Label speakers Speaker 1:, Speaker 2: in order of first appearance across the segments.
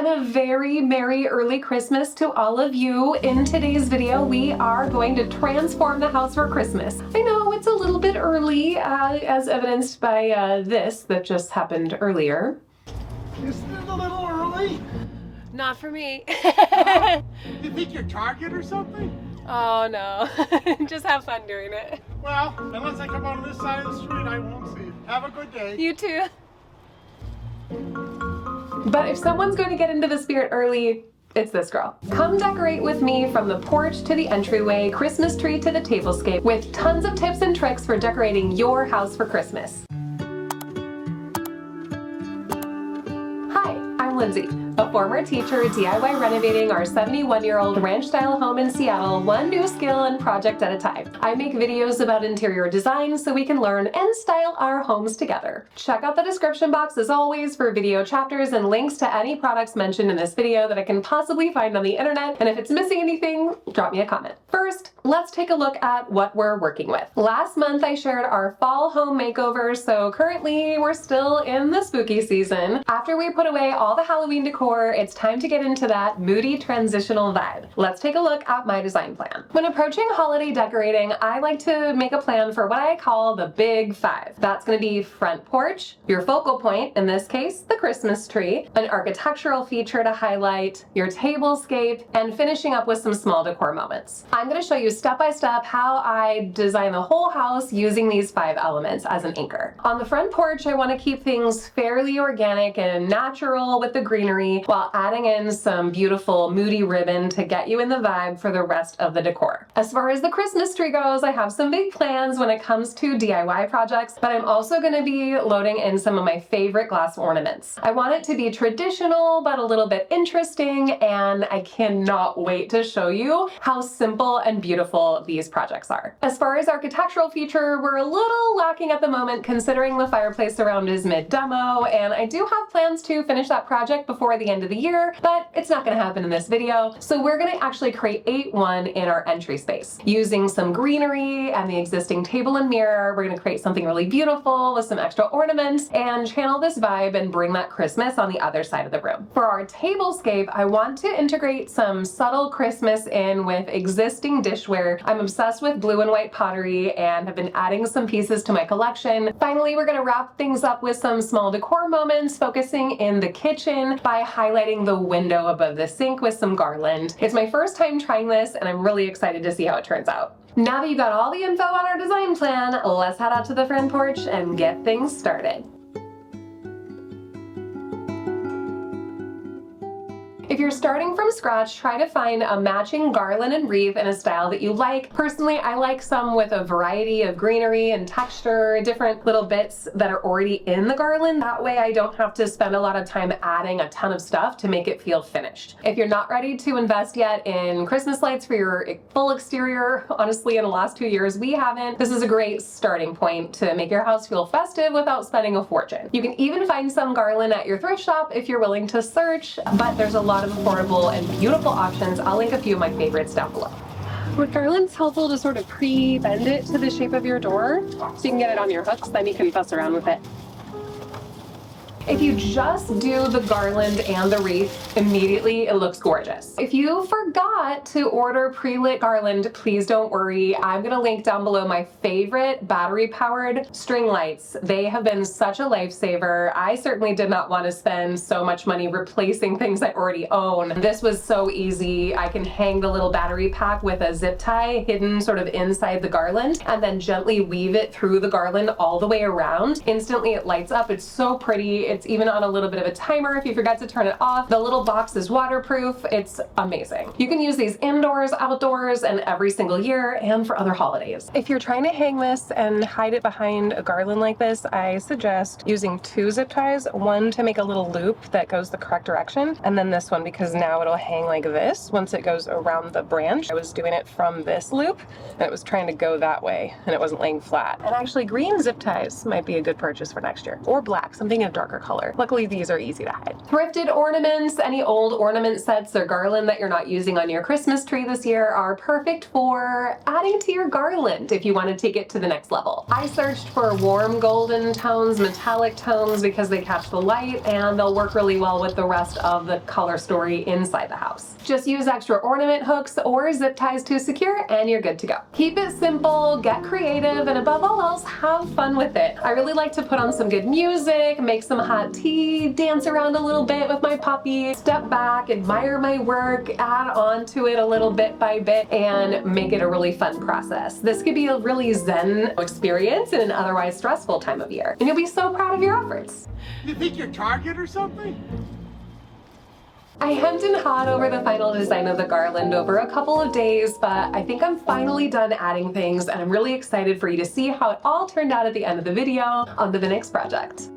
Speaker 1: a very merry early Christmas to all of you. In today's video, we are going to transform the house for Christmas. I know it's a little bit early, as evidenced by this that just happened earlier.
Speaker 2: Isn't it a little early?
Speaker 1: Not for me.
Speaker 2: You think you're Target or something?
Speaker 1: Oh no, just have fun doing it.
Speaker 2: Well, unless I come on this side of the street, I won't see you. Have a good day.
Speaker 1: You too. But if someone's going to get into the spirit early, it's this girl. Come decorate with me from the porch to the entryway, Christmas tree to the tablescape, with tons of tips and tricks for decorating your house for Christmas. Hi, I'm Lindsay, a former teacher DIY renovating our 71-year-old ranch-style home in Seattle, one new skill and project at a time. I make videos about interior design so we can learn and style our homes together. Check out the description box as always for video chapters and links to any products mentioned in this video that I can possibly find on the internet, and if it's missing anything, drop me a comment. First, let's take a look at what we're working with. Last month I shared our fall home makeover, so currently we're still in the spooky season. After we put away all the Halloween decor, it's time to get into that moody transitional vibe. Let's take a look at my design plan. When approaching holiday decorating, I like to make a plan for what I call the big five. That's going to be front porch, your focal point, in this case, the Christmas tree, an architectural feature to highlight, your tablescape, and finishing up with some small decor moments. I'm going to show you step by step how I design the whole house using these five elements as an anchor. On the front porch, I want to keep things fairly organic and natural with the greenery, while adding in some beautiful moody ribbon to get you in the vibe for the rest of the decor. As far as the Christmas tree goes, I have some big plans when it comes to DIY projects, but I'm also going to be loading in some of my favorite glass ornaments. I want it to be traditional, but a little bit interesting, and I cannot wait to show you how simple and beautiful these projects are. As far as architectural feature, we're a little lacking at the moment considering the fireplace around is mid-demo, and I do have plans to finish that project before the end of the year, but it's not going to happen in this video. So we're going to actually create one in our entry space. Using some greenery and the existing table and mirror, we're going to create something really beautiful with some extra ornaments and channel this vibe and bring that Christmas on the other side of the room. For our tablescape, I want to integrate some subtle Christmas in with existing dishware. I'm obsessed with blue and white pottery and have been adding some pieces to my collection. Finally, we're going to wrap things up with some small decor moments, focusing in the kitchen by highlighting the window above the sink with some garland. It's my first time trying this, and I'm really excited to see how it turns out. Now that you got all the info on our design plan, let's head out to the front porch and get things started. If you're starting from scratch, try to find a matching garland and wreath in a style that you like. Personally, I like some with a variety of greenery and texture, different little bits that are already in the garland. That way I don't have to spend a lot of time adding a ton of stuff to make it feel finished. If you're not ready to invest yet in Christmas lights for your full exterior, honestly, in the last 2 years, we haven't. This is a great starting point to make your house feel festive without spending a fortune. You can even find some garland at your thrift shop if you're willing to search, but there's a lot of affordable and beautiful options. I'll link a few of my favorites down below. With garland, it's helpful to sort of pre-bend it to the shape of your door so you can get it on your hooks, then you can fuss around with it. If you just do the garland and the wreath, immediately it looks gorgeous. If you forgot to order pre-lit garland, please don't worry. I'm gonna link down below my favorite battery-powered string lights. They have been such a lifesaver. I certainly did not want to spend so much money replacing things I already own. This was so easy. I can hang the little battery pack with a zip tie hidden sort of inside the garland and then gently weave it through the garland all the way around. Instantly it lights up. It's so pretty. It's even on a little bit of a timer if you forget to turn it off. The little box is waterproof. It's amazing. You can use these indoors, outdoors, and every single year and for other holidays. If you're trying to hang this and hide it behind a garland like this, I suggest using 2 zip ties, one to make a little loop that goes the correct direction, and then this one because now it'll hang like this once it goes around the branch. I was doing it from this loop and it was trying to go that way and it wasn't laying flat. And actually green zip ties might be a good purchase for next year, or black, something in a darker color. color. Luckily, these are easy to hide. Thrifted ornaments, any old ornament sets or garland that you're not using on your Christmas tree this year are perfect for adding to your garland if you want to take it to the next level. I searched for warm golden tones, metallic tones, because they catch the light and they'll work really well with the rest of the color story inside the house. Just use extra ornament hooks or zip ties to secure and you're good to go. Keep it simple, get creative, and above all else, have fun with it. I really like to put on some good music, make some hot tea, dance around a little bit with my puppy, step back, admire my work, add on to it a little bit by bit, and make it a really fun process. This could be a really zen experience in an otherwise stressful time of year, and you'll be so proud of your efforts.
Speaker 2: You think you're Target or something?
Speaker 1: I hemmed and hawed over the final design of the garland over a couple of days, but I think I'm finally done adding things, and I'm really excited for you to see how it all turned out at the end of the video. On to the next project.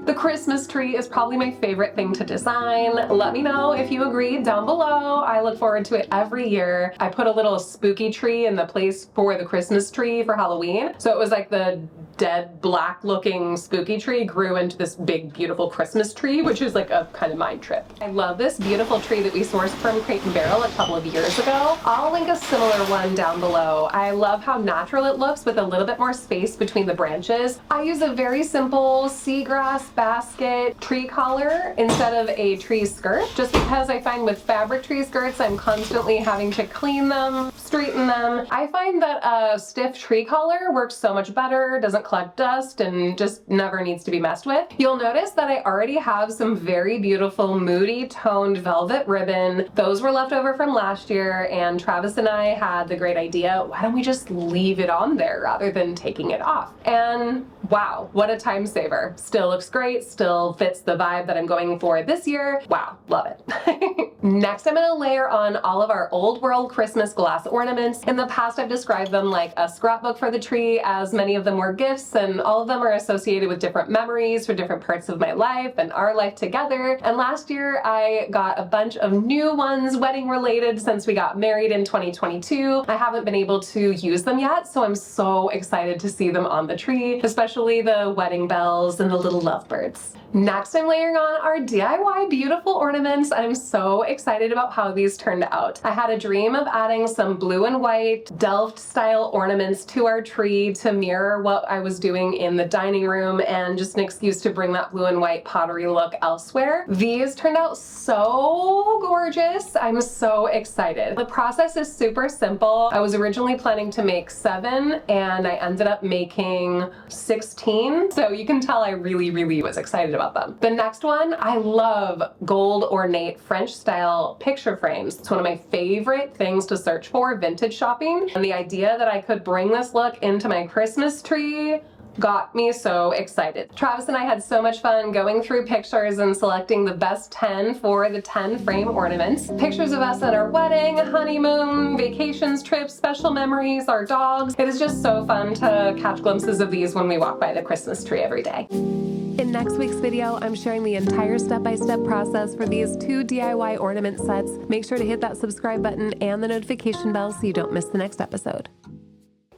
Speaker 1: The Christmas tree is probably my favorite thing to design. Let me know if you agree down below. I look forward to it every year. I put a little spooky tree in the place for the Christmas tree for Halloween. So it was like the dead black looking spooky tree grew into this big beautiful Christmas tree, which is like a kind of mind trip. I love this beautiful tree that we sourced from Crate & Barrel a couple of years ago. I'll link a similar one down below. I love how natural it looks with a little bit more space between the branches. I use a very simple seagrass basket tree collar instead of a tree skirt, just because I find with fabric tree skirts I'm constantly having to clean them, straighten them. I find that a stiff tree collar works so much better, doesn't collect dust, and just never needs to be messed with. You'll notice that I already have some very beautiful Moody toned velvet ribbon. Those were left over from last year, and Travis and I had the great idea, why don't we just leave it on there rather than taking it off? And wow, what a time saver. Still looks great, still fits the vibe that I'm going for this year. Wow, love it. Next, I'm gonna layer on all of our old world Christmas glass ornaments. In the past, I've described them like a scrapbook for the tree, as many of them were gifts, and all of them are associated with different memories for different parts of my life and our life together. And last year, I got a bunch of new ones, wedding related, since we got married in 2022. I haven't been able to use them yet, so I'm so excited to see them on the tree, especially the wedding bells and the little lovebirds. Next, I'm layering on our DIY beautiful ornaments. I'm so excited about how these turned out. I had a dream of adding some blue and white Delft style ornaments to our tree to mirror what I was doing in the dining room, and just an excuse to bring that blue and white pottery look elsewhere. These turned out so gorgeous. I'm so excited. The process is super simple. I was originally planning to make 7 and I ended up making 16. So you can tell I really was excited about them. The next one, I love gold ornate French style picture frames. It's one of my favorite things to search for vintage shopping, and the idea that I could bring this look into my Christmas tree got me so excited. Travis and I had so much fun going through pictures and selecting the best 10 for the 10 frame ornaments. Pictures of us at our wedding, honeymoon, vacations, trips, special memories, our dogs. It is just so fun to catch glimpses of these when we walk by the Christmas tree every day. In next week's video, I'm sharing the entire step-by-step process for these 2 DIY ornament sets. Make sure to hit that subscribe button and the notification bell so you don't miss the next episode.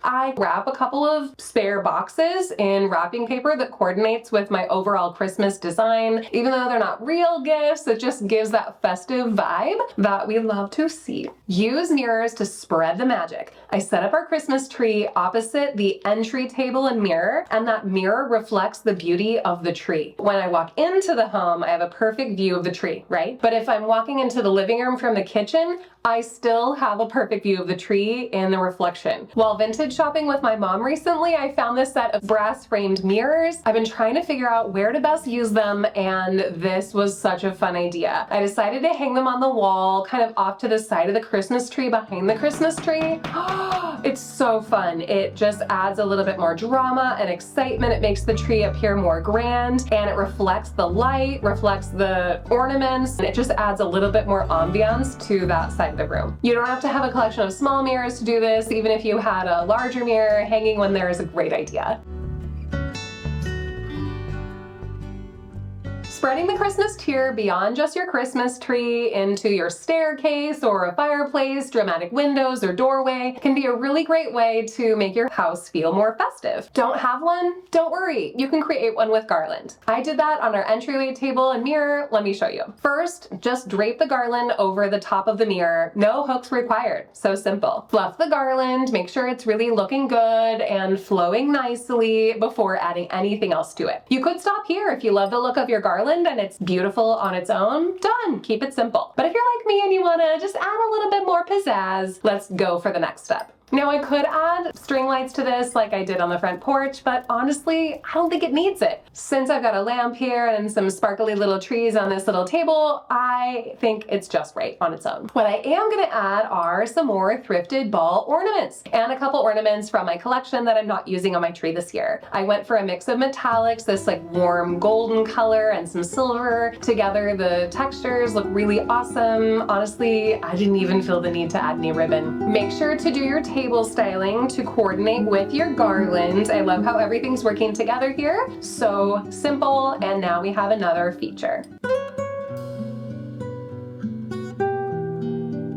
Speaker 1: I wrap a couple of spare boxes in wrapping paper that coordinates with my overall Christmas design. Even though they're not real gifts, it just gives that festive vibe that we love to see. Use mirrors to spread the magic. I set up our Christmas tree opposite the entry table and mirror, and that mirror reflects the beauty of the tree. When I walk into the home, I have a perfect view of the tree, right? But if I'm walking into the living room from the kitchen, I still have a perfect view of the tree in the reflection. While vintage shopping with my mom recently, I found this set of brass framed mirrors. I've been trying to figure out where to best use them, and this was such a fun idea. I decided to hang them on the wall, kind of off to the side of the Christmas tree behind the Christmas tree. It's so fun. It just adds a little bit more drama and excitement. It makes the tree appear more grand, and it reflects the light, reflects the ornaments, and it just adds a little bit more ambiance to that side of the room. You don't have to have a collection of small mirrors to do this. Even if you had a larger mirror, hanging one there is a great idea. Spreading the Christmas cheer beyond just your Christmas tree into your staircase or a fireplace, dramatic windows, or doorway can be a really great way to make your house feel more festive. Don't have one? Don't worry, you can create one with Garland. I did that on our entryway table and mirror. Let me show you. First, just drape the garland over the top of the mirror. No hooks required. So simple. Fluff the garland, make sure it's really looking good and flowing nicely before adding anything else to it. You could stop here if you love the look of your garland and it's beautiful on its own. Done. Keep it simple. But if you're like me and you want to just add a little bit more pizzazz, let's go for the next step. Now I could add string lights to this like I did on the front porch, but honestly, I don't think it needs it. Since I've got a lamp here and some sparkly little trees on this little table, I think it's just right on its own. What I am gonna add are some more thrifted ball ornaments and a couple ornaments from my collection that I'm not using on my tree this year. I went for a mix of metallics, this like warm golden color and some silver. Together, the textures look really awesome. Honestly, I didn't even feel the need to add any ribbon. Make sure to do your table styling to coordinate with your garland. I love how everything's working together here. So simple, and now we have another feature.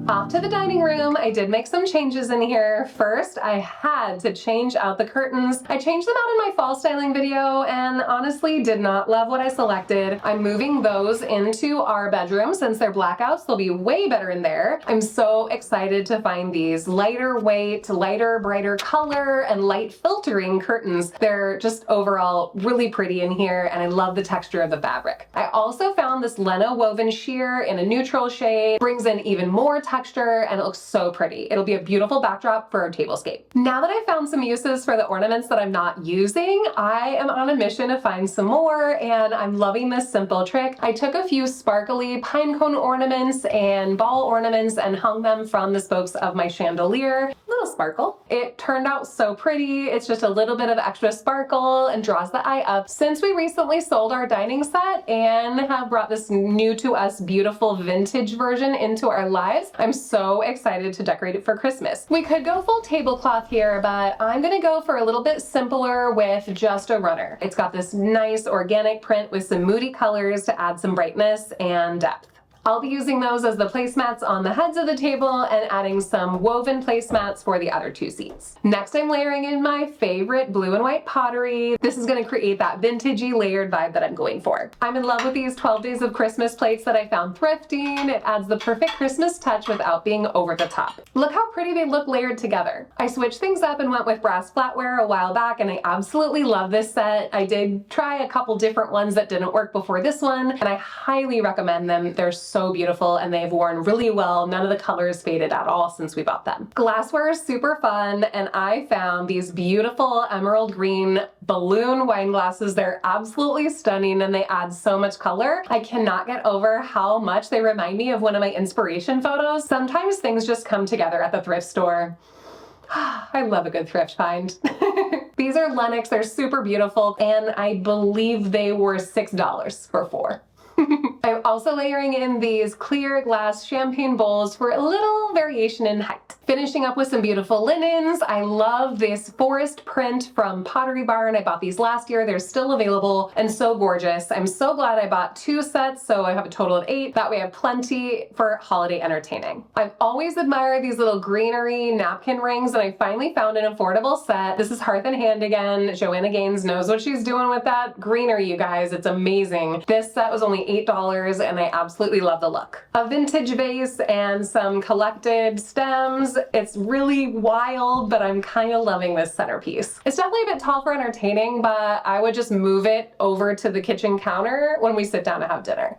Speaker 1: Off to the dining room. I did make some changes in here. First, I had to change out the curtains. I changed them out in my fall styling video and honestly did not love what I selected. I'm moving those into our bedroom since they're blackouts. They'll be way better in there. I'm so excited to find these lighter weight, lighter, brighter color, and light filtering curtains. They're just overall really pretty in here and I love the texture of the fabric. I also found this Leno woven sheer in a neutral shade. Brings in even more texture and it looks so pretty. It'll be a beautiful backdrop for our tablescape. Now that I've found some uses for the ornaments that I'm not using, I am on a mission to find some more and I'm loving this simple trick. I took a few sparkly pine cone ornaments and ball ornaments and hung them from the spokes of my chandelier. Little sparkle. It turned out so pretty. It's just a little bit of extra sparkle and draws the eye up. Since we recently sold our dining set and have brought this new to us beautiful vintage version into our lives, I'm so excited to decorate it for Christmas. We could go full tablecloth here, but I'm gonna go for a little bit simpler with just a runner. It's got this nice organic print with some moody colors to add some brightness and depth. I'll be using those as the placemats on the heads of the table and adding some woven placemats for the other two seats. Next, I'm layering in my favorite blue and white pottery. This is going to create that vintagey layered vibe that I'm going for. I'm in love with these 12 Days of Christmas plates that I found thrifting. It adds the perfect Christmas touch without being over the top. Look how pretty they look layered together. I switched things up and went with brass flatware a while back and I absolutely love this set. I did try a couple different ones that didn't work before this one and I highly recommend them. They're so beautiful and they've worn really well. None of the colors faded at all since we bought them. Glassware is super fun and I found these beautiful emerald green balloon wine glasses. They're absolutely stunning and they add so much color. I cannot get over how much they remind me of one of my inspiration photos. Sometimes things just come together at the thrift store. I love a good thrift find. These are Lennox, they're super beautiful and I believe they were $6 for 4. I'm also layering in these clear glass champagne bowls for a little variation in height. Finishing up with some beautiful linens. I love this forest print from Pottery Barn. I bought these last year. They're still available and so gorgeous. I'm so glad I bought 2 sets, so I have a total of 8. That way I have plenty for holiday entertaining. I've always admired these little greenery napkin rings and I finally found an affordable set. This is Hearth and Hand again. Joanna Gaines knows what she's doing with that greenery, you guys. It's amazing. This set was only $8 and I absolutely love the look. A vintage vase and some collected stems. It's really wild, but I'm kind of loving this centerpiece. It's definitely a bit tall for entertaining, but I would just move it over to the kitchen counter when we sit down to have dinner.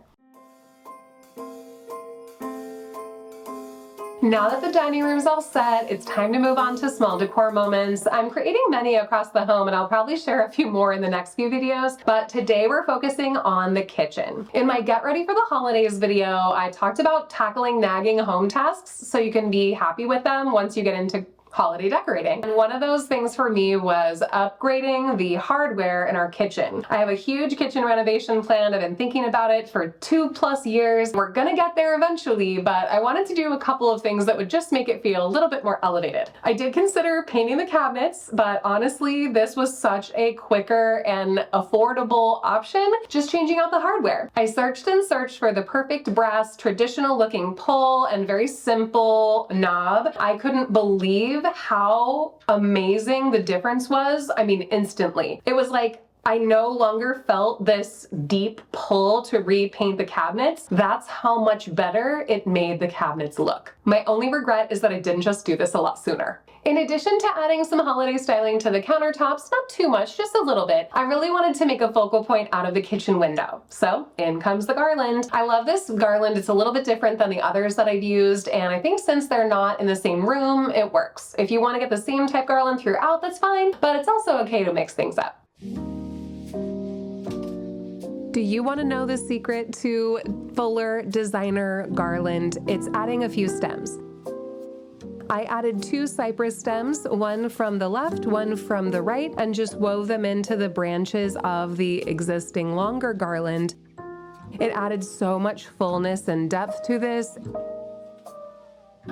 Speaker 1: Now that the dining room's all set, it's time to move on to small decor moments. I'm creating many across the home and I'll probably share a few more in the next few videos, but today we're focusing on the kitchen. In my Get Ready for the Holidays video, I talked about tackling nagging home tasks so you can be happy with them once you get into holiday decorating. And one of those things for me was upgrading the hardware in our kitchen. I have a huge kitchen renovation planned. I've been thinking about it for 2+ years. We're gonna get there eventually, but I wanted to do a couple of things that would just make it feel a little bit more elevated. I did consider painting the cabinets, but honestly, this was such a quicker and affordable option, just changing out the hardware. I searched and searched for the perfect brass, traditional looking pull and very simple knob. I couldn't believe how amazing the difference was. I mean, instantly. It was like I no longer felt this deep pull to repaint the cabinets. That's how much better it made the cabinets look. My only regret is that I didn't just do this a lot sooner. In addition to adding some holiday styling to the countertops, not too much, just a little bit, I really wanted to make a focal point out of the kitchen window. So in comes the garland. I love this garland. It's a little bit different than the others that I've used, and I think since they're not in the same room, it works. If you want to get the same type garland throughout, that's fine, but it's also okay to mix things up. Do you want to know the secret to fuller designer garland? It's adding a few stems. I added 2 cypress stems, one from the left, one from the right, and just wove them into the branches of the existing longer garland. It added so much fullness and depth to this.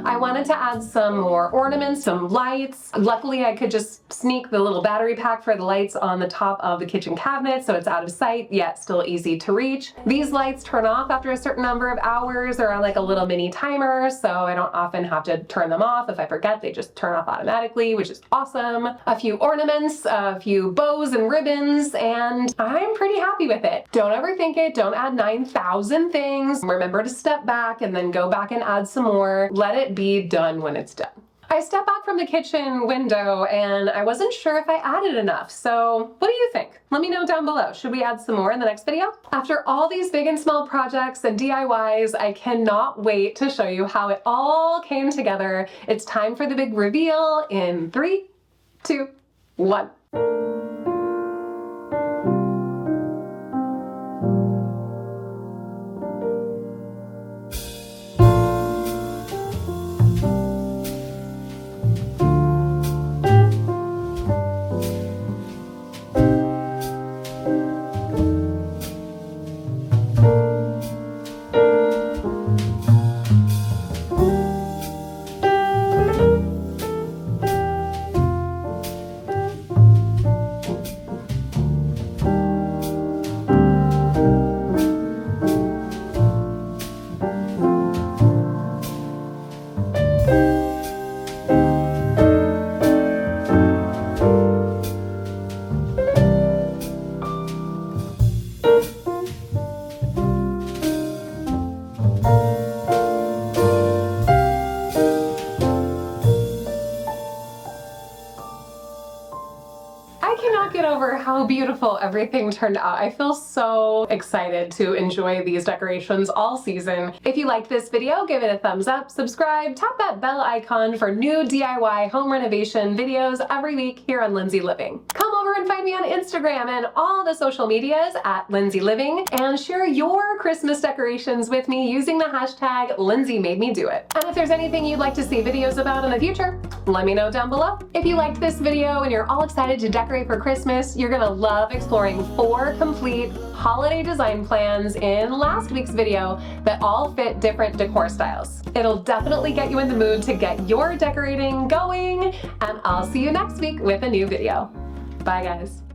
Speaker 1: I wanted to add some more ornaments, some lights. Luckily, I could just sneak the little battery pack for the lights on the top of the kitchen cabinet, so it's out of sight, yet still easy to reach. These lights turn off after a certain number of hours. They're on like a little mini timer, so I don't often have to turn them off. If I forget, they just turn off automatically, which is awesome. A few ornaments, a few bows and ribbons, and I'm pretty happy with it. Don't overthink it. Don't add 9,000 things. Remember to step back and then go back and add some more. Let it be done when it's done. I stepped back from the kitchen window and I wasn't sure if I added enough. So what do you think? Let me know down below. Should we add some more in the next video? After all these big and small projects and DIYs, I cannot wait to show you how it all came together. It's time for the big reveal in 3, 2, 1. How beautiful everything turned out. I feel so excited to enjoy these decorations all season. If you liked this video, give it a thumbs up, subscribe, tap that bell icon for new DIY home renovation videos every week here on Lindsay Living. Come over and find me on Instagram and all the social medias at Lindsay Living and share your Christmas decorations with me using the hashtag #LindsayMadeMeDoIt. And if there's anything you'd like to see videos about in the future, let me know down below. If you liked this video and you're all excited to decorate for Christmas, you're gonna love exploring 4 complete holiday design plans in last week's video that all fit different decor styles. It'll definitely get you in the mood to get your decorating going, and I'll see you next week with a new video. Bye guys.